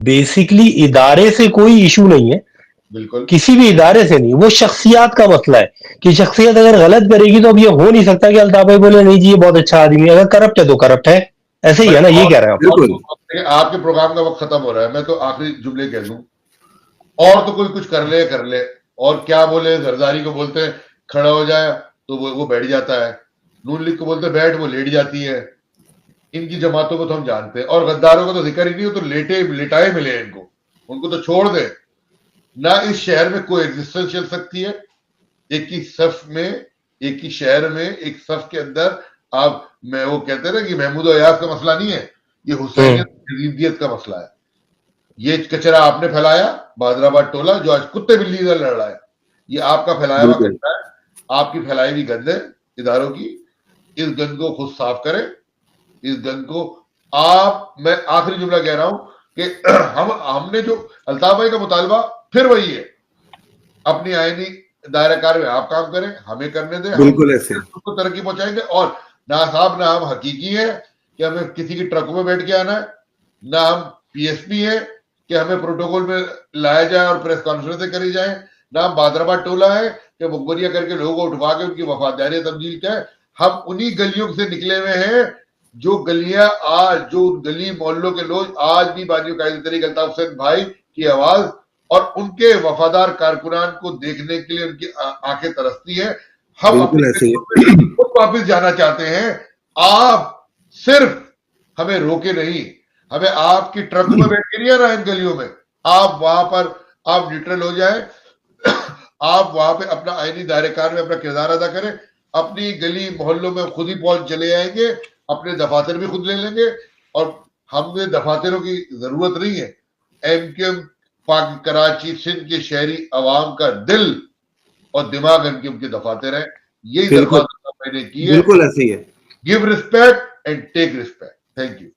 Basically ادارے سے کوئی ایشو نہیں ہے, بالکل کسی بھی ادارے سے نہیں, وہ شخصیات کا مسئلہ ہے کہ شخصیت اگر غلط کرے گی تو اب یہ ہو نہیں سکتا کہ الطاف بھائی بولے نہیں جی یہ بہت اچھا آدمی ہے, اگر کرپٹ ہے تو کرپٹ ہے, ایسے ہی ہے نا, یہ کہہ رہے ہیں آپ. آپ کے پروگرام کا وقت ختم ہو رہا ہے, میں تو آخری جملے کہہ دوں, اور تو کوئی کچھ کر لے, اور کیا بولے, زرداری کو بولتے ہیں کھڑا ہو جائے تو وہ بیٹھ جاتا ہے, نون لیگ کو بولتے ہیں بیٹھ, وہ لیٹ جاتی ہے. ان کی جماعتوں کو تو ہم جانتے ہیں, اور غداروں کا تو ذکر ہی نہیں ہو, تو لٹائے ملے ان کو تو چھوڑ دے. نہ اس شہر میں کوئی ایگزسٹنس چل سکتی ہے, ایک ہی صف میں, ایک ہی شہر میں, ایک صف کے اندر آپ, میں وہ کہتے ہیں نا کہ محمود و ایاز کا مسئلہ نہیں ہے, یہ حسینیت یزیدیت کا مسئلہ ہے. یہ کچرا آپ نے پھیلایا, بہادر آباد ٹولہ جو آج کتے بلی سے لڑ رہا ہے, یہ آپ کا پھیلایا ہوا کچرا ہے, آپ کی پھیلائی ہوئی گند ہے اداروں کی. اس گند کو خود صاف کریں, اس گند کو آپ, میں آخری جملہ کہہ رہا ہوں کہ ہم نے جو الطاف بھائی کا مطالبہ پھر وہی ہے, اپنی آئینی دائرہ کار میں آپ کام کریں, ہمیں کرنے دیں, بالکل ایسے ہم کو ترقی پہنچائیں گے. اور نہ صاحب نہ ہم حقیقی ہیں کہ ہمیں کسی کی ٹرک میں بیٹھ کے آنا ہے, نہ ہم پی ایس پی ہیں کہ ہمیں پروٹوکول میں لایا جائے اور پریس کانفرنسیں کری جائیں, نہ ہم بہادر آباد ٹولہ ہے کہ مغبریہ کر کے لوگوں کو اٹھوا کے ان کی وفاداری تبدیل کیا ہے. ہم انہی گلیوں سے نکلے ہوئے ہیں جو گلیاں آج, جو گلی محلوں کے لوگ آج بھی بانیو قائد طریق الطاف حسین بھائی کی آواز اور ان کے وفادار کارکنان کو دیکھنے کے لیے ان کی آنکھیں ترستی ہیں. ہم اپنے واپس جانا چاہتے ہیں, آپ صرف ہمیں روکے نہیں, ہمیں آپ کی ٹرک میں بیٹھ کے نہیں آنا ان گلیوں میں, آپ وہاں پر آپ نیوٹرل ہو جائیں, آپ وہاں پہ اپنا آئینی دائرہ کار میں اپنا کردار ادا کریں, اپنی گلی محلوں میں خود ہی پہنچ چلے آئیں گے, اپنے دفاتر بھی خود لے لیں گے. اور ہم نے دفاتروں کی ضرورت نہیں ہے, ایم کیو ایم کراچی سندھ کے شہری عوام کا دل اور دماغ ان کے دفاتر ہیں. یہی درخواست میں نے کی ہے. بالکل ایسے ہی ہے. Give respect and take respect. Thank you.